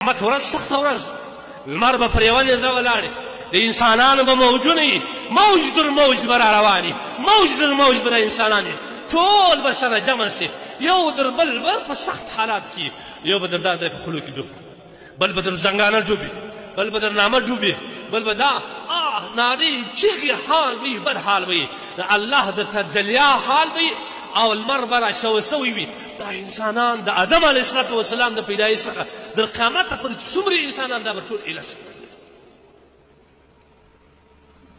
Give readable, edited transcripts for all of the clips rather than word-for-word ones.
قیامت ورځ سخته ورځ لمر به پر یوه نیزه ولاړې د انسانانو به موجونه وي موج در موج به را روان وي موج در موج به د انسانان وي ټول به سره جمع شي یو در بل به په سخت حالات کې یو به در دا ځای په خولو کې ډوب بل به در زنګانه ډوبي بل به در نامه ډوبي بل به دا نارې چیغې حال وي بد حال وي د الله د تجلیا حال وي او لمر به را شوه سوی وي دا انسانان د آدم علیه السلام د پیدایښت څخه در قیامته پورې څومره انسانان دا به ټول ایله شي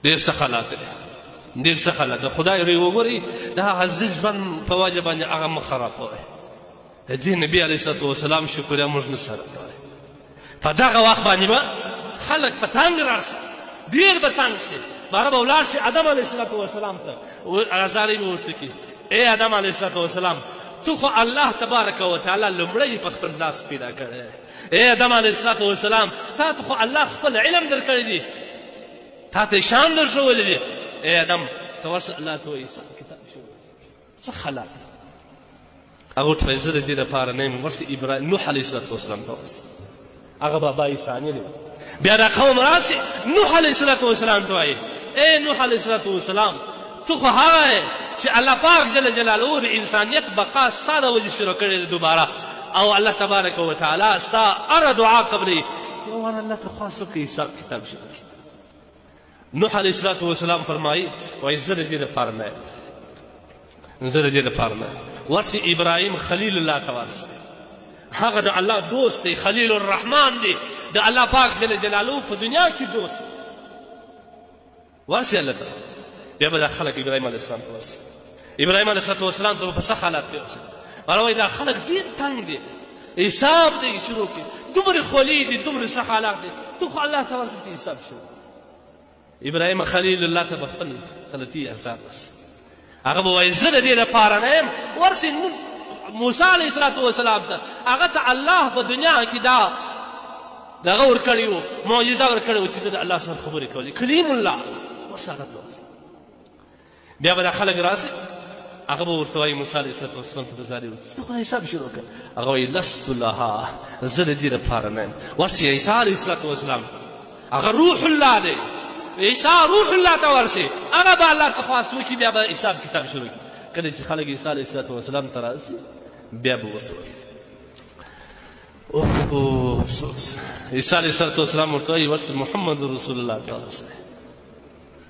ډېر ښه حالات دی ډېر ښه حالات د خدای روی وګورئ د هغه زه ژوند په وجه باندې هغه مه خرابوئ د دې نبي علیه السلام شکریه موږ نه سره کوئ په دغه وخت باندې به خلک په تنګ راشي ډېر به تنګ شي بهره به ولاړ شي آدم علیه السلام ته ازارې به ورته کړي ای آدم علیه السلام تو خو الله تبارک وتعالی لومړی په خپل لاس پیدا کړی ای آدم علیه السلام تا ته خو الله خپل علم در کړی دی تا ته شان در ښولی دی ای آدم ته ورشه الله ته وایي کتاب څه حالات هغه ورته وایي زه د دې دپاره نه یم ورسې نوح علیه السلام ته ورسه هغه بابا ثاني دی بیا دا قوم راشي نوح علیه السلام ته وایي ای نوح علیه السلام تو خو هغه یې چې الله پاک جل جلاله د انسانیت بقا ستا د وجې شروع کړې ده دوباره او الله تبارک وتعالی ستا هره دعا قبلوي یو وار الله ته خواست وکړي حساب کتاب شروع کړي نوح علیه السلام فرمایي وایي زه د دې دپاره نه یم زه د دې دپاره نه یم ورسې ابراهیم خلیل الله ته ورسه هغه د الله دوست دی خلیل الرحمن دی د الله پاک جل جلاله په دنیا کې دوست ورسې الله ته بیا به دا خلک ابراهیم علیه السلام ته ورسه ابراهیم علیه السلام ته به په سخت حالات کې ورسه هغه وایي دا خلک ډېر تنګ دي حساب دی شروع کړي دومره خولي دي دومره سخت حالات دي تو خو الله ته ورسه چې حساب شروع ابراهیم خلیل الله ته به خپل غلطي احسان رسه هغه به وایي زه د دې لپاره نه یم ورسې موسی علیه السلام ته هغه ته الله په دنیا کې دا دغه ورکړی و معجزه ورکړې وه چې د الله سره خبرې کولې کلیم الله ورسه هغه ته ورسه بیا به دا خلک راسي هغه به ورته وایي موسی علیه السلام ته به زارۍ وکړي ته خو حساب شروع کړه هغه وایي لست لها زه د دې لپاره نه یم ورسې عیسی علیه السلام هغه روح الله دی عیسی روح الله ته ورسي هغه به الله ته خواست وکړي بیا به حساب کتاب شروع کړي کله چې خلک عیسی علیه السلام ته راسي بیا به ورته وایي اوه افسوس عیسی علیه السلام ورته وایي ورسې محمد رسول الله ته ورسئ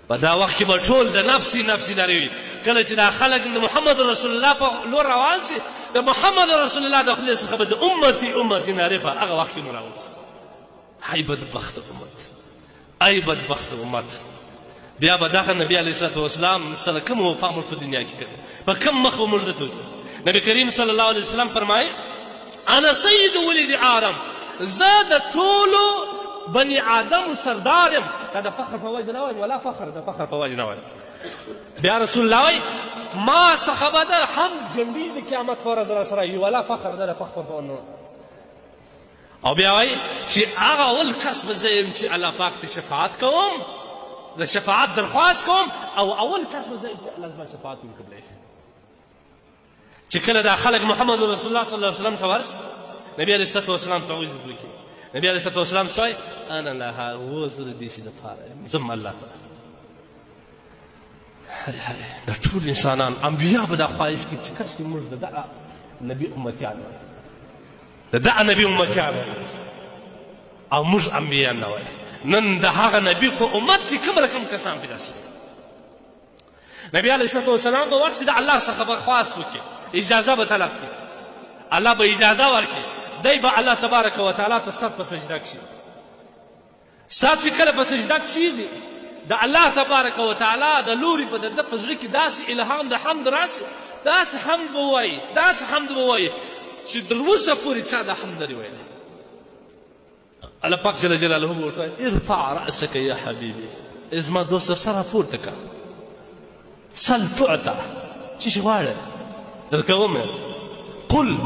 په دا وخت کې به ټول د نفسي نفسي نارې وي کله چې دا خلک د محمد رسول الله په لور روان سي د محمد رسول الله د خولې څخه به د امتي امتي نارې په هغه وخت کې مو راوځي ای بدبخته امت ای بدبخته امت بیا به دغه نبي علیه السلام سره کوم وفا موږ په دنیا کې کړې په کوم مخ به موږ ته نبي کریم صلی الله علیه وسلم فرمایي انا سید ولد آدم زه د ټولو بني آدم سردار یم دا د فخر په وجه نه وایم ولا فخر د فخر په وجه نه وایم بیا رسول الله وایي ما څخه به د حمد جنډې د قیامت په ورځ راسره وي ولا فخر د فخر په نه او بیا وایي چې هغه اول کس به زه یم چې الله پاک ته شفاعت کوم د شفاعت درخواست کوم او اول کس به زه یم چې الله زما شفاعت وکړلی شي چې کله دا خلک محمد رسول الله صلی الله علیه وسلم ته ورس نبي علیه السلام ته عجز وکړي نبي علیه السلام سوای انا لها و زه د دې شي دپاره یم ځم الله ته دا ټول انسانان انبیا به دا خواهش کړي چې کاشکې موږ د دغه نبي امتیان وای د دغه نبي امتیان وای او موږ انبیا نه وای نن د هغه نبي په امت کې کوم رقم کسان پیدا شوي نبي علیه السلام به ورشي د الله څخه به خواست وکړي اجازه به طلب کړي الله به اجازه ورکړي دی به الله تبارک وتعالی ته سر په سجده کښي سر چې کله په سجده کښېږي د الله تبارک وتعالی د لوري په د ده په زړه کې داسې الهام د حمد راسي داسې حمد به ووایي داسې حمد به ووایي چې تر اوسه پورې چا دا حمد لري ویلی الله پاک جل جلاله به ورته وایي ارفع رأسک یا حبیبي ای زما دوسته سر راپورته کړه سل تعطه چې شي غواړې درکوم قل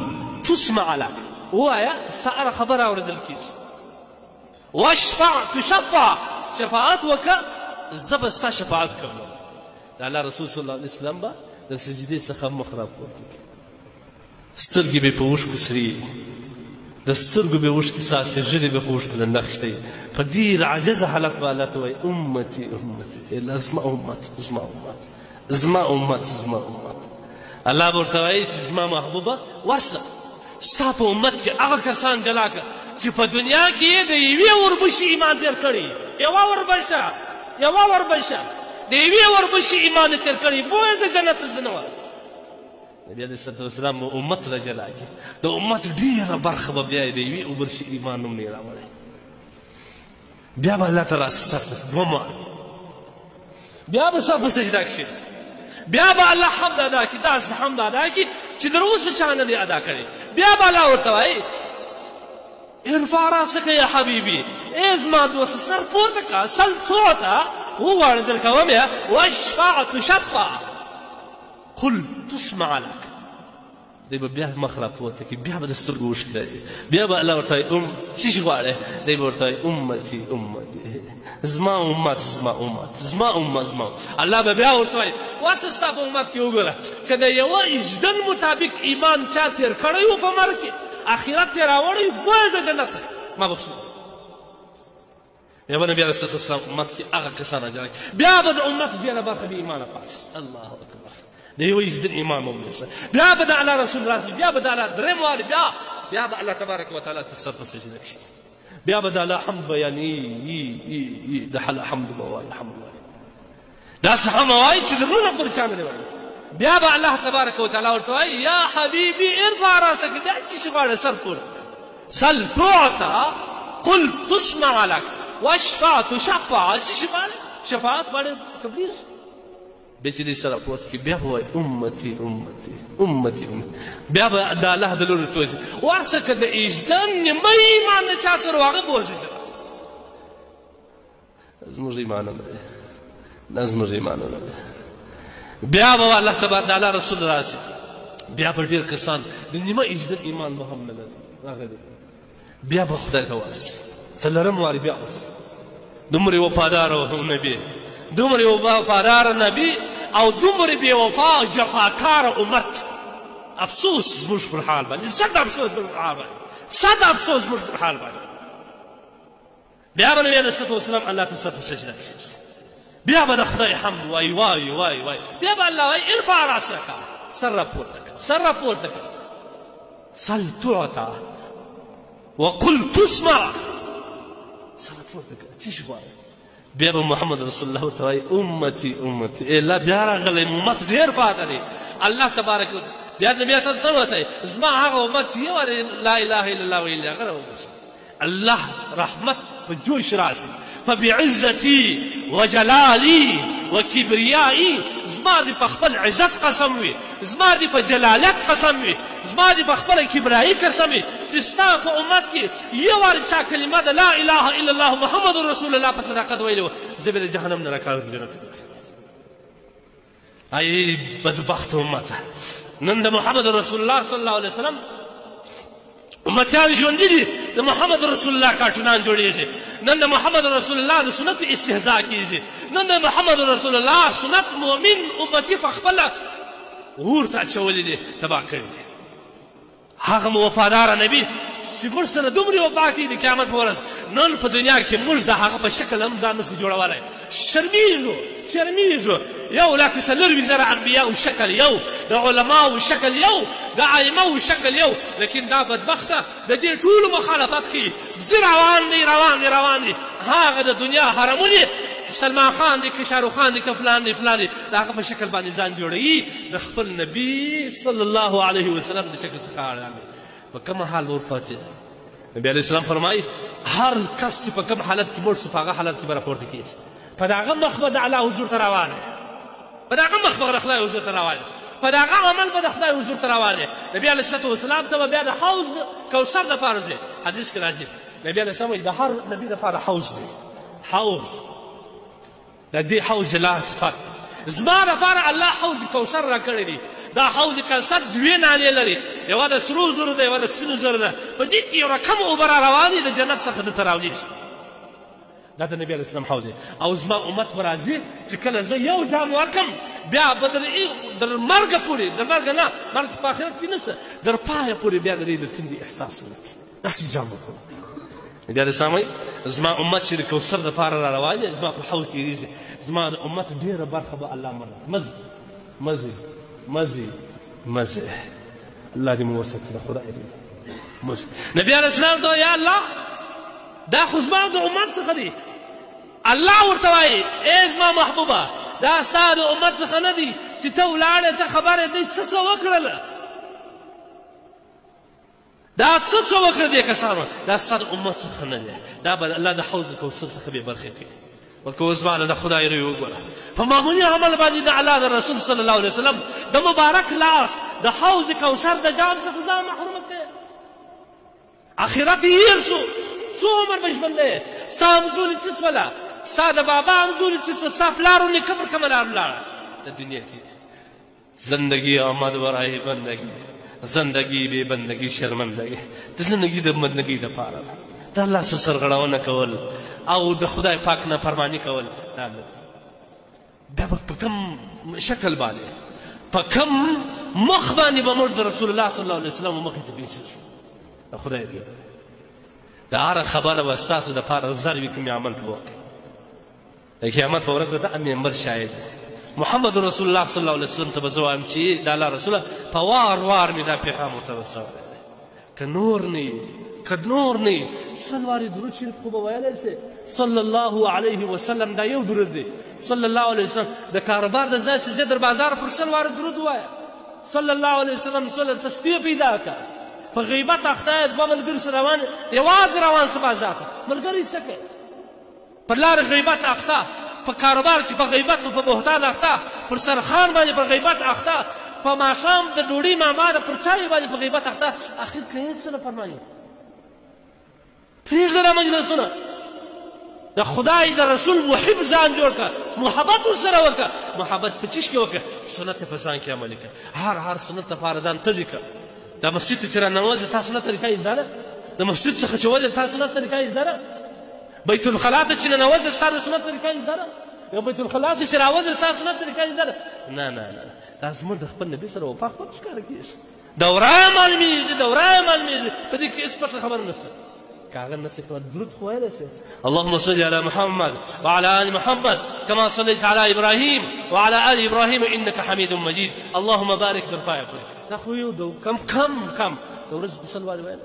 تسمع لك ووایا ستا هره خبره اورېدل کېږي واشفع تشفع شفاعت وکړه زه به ستا شفاعت کوم د الله رسول صلی الله علیه وسلم به د سجدې څخه مخ راپورته کړي سترګې به یې په اوښکو سرې د سترګو به اوښکې څاڅي ژړې به په اوښکو نښتې په ډېر عاجزه حالت به الله ته وایي امتي امتي الا زما امت زما امت زما امت زما امت الله به ورته وایي چې زما محبوبه ورسه ستا په امت کې هغه کسان جلا کړه چې په دنیا کې یې د یوې وربشې ایمان تېر کړی یوه وربشه د یوې وربشې ایمان یې تېر کړی بوی د جنت ته ځه نه وایي نبی علیه الصلاة والسلام امت را جلا کړي د امت ډېره برخه به بیا یې د یوې وربشې ایمان هم نه راوړی بیا به الله تعالی سر دوه بیا به سر په سجده کښېني بیا به الله حمد ادا کړي داسې حمد ادا کړي چې تر اوسه چا نه دی ادا کړی بیا به الله ورته وایي ارفع راسک یا حبیبي ای زما دوست سر پورته کړه سل تعطه وغواړې درکوم یې واشفع تشفع قل تسمع لك دی به بیا مخ راپورته کړي بیا به د سترګو اوښکې لري بیا به الله ورته وایي څه شي غواړې دی به ورته وایي امتي امتي زما امت زما امت زما امت زما الله به بیا ورته وایي ورشه ستا په امت کې وګوره که د یوه اجدن مطابق ایمان چا تېر کړی و په مرګ کې آخرت یې راوړی بوی د جنت ما بخښنه بیا به نبي علیه الصلاة والسلام امت کې هغه کسان اجر بیا به د امت بېله برخه بې ایمانه پاتې الله اکبر د یوه اجدن ایمان هم نیسه بیا به د الله رسول راسي بیا به د الله درېیم وارې بیا به الله تبارک وتعالی ته سر په سجده کښېږي بیا به د الله حمد بیاني د حمد به وایي حمد وایي داسې حمد وایي چې د زړونو پورې چا نه دی ویلی بیا به الله تبارک وتعالی ورته وایي یا حبیبي ارفع راسک بیا څه شي غواړې سر پورته سل تعطه قل تسمع لك واشفع تشفع څه شي غواړې شفاعت غواړې قبلېږي بیا چې دې سره پورته کړي بیا به وایي امتي امتي امتي امتي بیا به د الله د لورې توځي ورسه که د اجدن نیمه ایمان د چا سره و هغه به وځي زموږ ایمان نه دی دا زموږ ایمان نه دی بیا به الله تبارک د الله رسول راسي بیا به ډېر کسان د نیمه اجدن ایمان به هم نه لري راغلی بیا به خدای ته ورسي څلورم وارې بیا ورسي دومره وفاداره نبي دومره وفاداره نبي او دومره بې وفا جفاکاره امت افسوس زموږ پر حال باندې صد افسوس زموږ پر حال باندې صد افسوس زموږ پر حال باندې بیا به نبي علیه الصلاة والسلام الله ته سر په سجده کښېږدي بیا به د خدای حمد وایي وایي وایي وایي بیا به الله وایي ارفع راسک سر راپورته کړه سر راپورته کړه سل تعطه وقل تسمع سر راپورته کړه څه شي غواړې بیا به محمد رسول الله ورته وایي امتي امتي لا بیا راغلی امت ډېر پاته دی الله تبارک بیا نبي صلی الله علیه وسلم ورته وایي زما هغه امت چې یو لا اله الا الله ویلي هغه راوباسي الله رحمت په جوش راسي فبعزتي وجلالي وكبريائي زما دې په خپل عزت قسم وي زما دې په جلالت قسم وي زما دې په خپله کبرایي قسم وي چې ستا په امت کې یو وارې چا کلمه د لا اله الا الله محمد رسول الله په صداقت ویلې وه زه به د جهنم نه راکاږم جنت ای بدبخت امته نن د محمد رسول الله صلی الله علیه وسلم امتیان ژوندي دي د محمد رسول الله کارټونان جوړېږي نن د محمد رسول الله د سنت استهزا کېږي نن د محمد رسول الله سنت مؤمن امتي په خپله اور ته اچولي دي تباه کړي دي هغه مو وفاداره نبي چې موږ سره دومرې وفا کوي د قیامت په ورځ نن په دنیا کې موږ د هغه په شکل هم ځان نسو جوړولی شرمیږو یو لکه څلور زره انبیاو شکل یو د علماو شکل یو د ائمو شکل یو لیکن دا بدبخته د دې ټولو مخالفت کوي زه روان دي هغه د دنیا حرمونه سلمان خان دی که شاهرخ خان دی که فلان دی د هغه په شکل باندې ځان جوړوي د خپل نبي صلی الله علیه وسلم د شکل څخه اړوي په کوم حال ورپاتې نبي علیه السلام فرمایي هر کس چې په کوم حالت کې مړ سو په هغه حالت کې به راپورته کېږي په دغه مخ به د الله حضور ته روان په دغه مخ به د خدای حضور ته روان په دغه عمل به د خدای حضور ته روان نبي علیه الصلاة والسلام ته به بیا د حوض کوثر دپاره ځي حدیث کې راځي نبي علیه السلام وایي د هر نبي دپاره حوض دی حوض د دې حوض جلا صفت زما دپاره الله حوض کوثر را کړی دی دا حوض کوثر دوې نالې لري یوه د سرو زرو ده یوه د سپینو زرو ده په دې کې یو رقم اوبه را روانې د جنت څخه دلته راولېږي دا د نبي علیه السلام حوض دی او زما امت به راځي چې کله زه یو جام ورکړم بیا به در مرګه پورې در مرګه نه مرګ په آخرت کې نشته در پایه پورې بیا د دې د تندې احساس ونه کړي داسې جام وکړو. نبي علیه السلام وایي زما امت چې د کوثر دپاره را روان دی زما پر حوض تېرېږي زما د امت ډېره برخه به الله مزي الله دې مو وساتي د خدای مزي. نبي علیه السلام ته یا الله دا خو زما د امت څخه دی. الله ورته وایي ای زما محبوبه دا ستا د امت څخه نه دی چې ته ولاړې ته خبره دی څه وکړله دا څه وکړه دې کسانو دا ستا د امت څخه نه دی دا به الله د حوض کوثر څخه بې برخې کوي. ورته اوس باندې د خدای روی وګوره په معمولي عمل باندې د الله د رسول صلی الله علیه وسلم د مبارک لاس د حوض کوثر د جام څخه ځان محروم کړي. آخرت یې هېر شو څو عمر به ژوند دی ستا همزولي څه شوله ستا د بابا همزولي څه شوه ستا پلار ونې قبر کمه لار ولاړه د دنیا کې زندگی آمد برای بندگی زندگی بې بندگی شرمندگی د زندگی د بندگی دپاره ده د الله څه سرغړونه کول او د خدای پاک نه فرماني کول دا نه بیا به په کوم شکل باندې په کوم مخ باندې به موږ د رسول الله صلی الله علیه وسلم مخې ته بیسي شو د خدای د هره خبره به ستاسو دپاره زر وي کوم عمل په وکړئ د قیامت په ورځ به دغه ممبر شاهد محمد رسول الله صلی الله علیه وسلم ته به زه وایم چې د الله رسوله په وار مې دا پیغام ورته رسولی دی که نور نه سل وارې درود شریف خو به ویلی سې صلی الله علیه وسلم دا یو درود دی صلی الله علیه وسلم د کاروبار د ځای څه در بازار پر سل وارې درود ووایه صلی الله علیه وسلم صلی تسبیح پیدا کړه په غیبت اخته یې دوه ملګري سره روان یوازې روان شه بازار ته ملګري څه کوي پر لارې غیبت اخته په کاروبار کې په غیبت او په بهتان اخته پر سرخان باندې په غیبت اخته په ماښام د ډوډۍ ماما د پر چایو باندې په غیبت اخته اخر کوي څه نه فرمایي پرېږده دا مجلسونه د خدای د رسول محب ځان جوړ کړه محبت ورسره وکړه محبت په چیش کې وکړه سنت یې په ځان کې عملي کړه هر سنت دپاره ځان تږي کړه دا مسجد ته چې راننوځې تا سنت طریقه یې زده ده د مسجد څخه چې وځې تا سنت طریقه یې زده ده بیت الخلا ته چې ننوځې ستا د سنت طریقه یې زده ده یو بیت الخلا چې راوځې ستا سنت طریقه یې زده ده نه دا زموږ د خپل نبي سره وفا خپل ښکاره کېږي دوره یې معلومېږي په دې کې هېڅ پټه خبره نشته كاغن نسك درود خويلسه اللهم صل على محمد وعلى ال محمد كما صليت على ابراهيم وعلى ال ابراهيم انك حميد مجيد اللهم بارك برفاعك. لا خويو كم ورزق صلوا عليه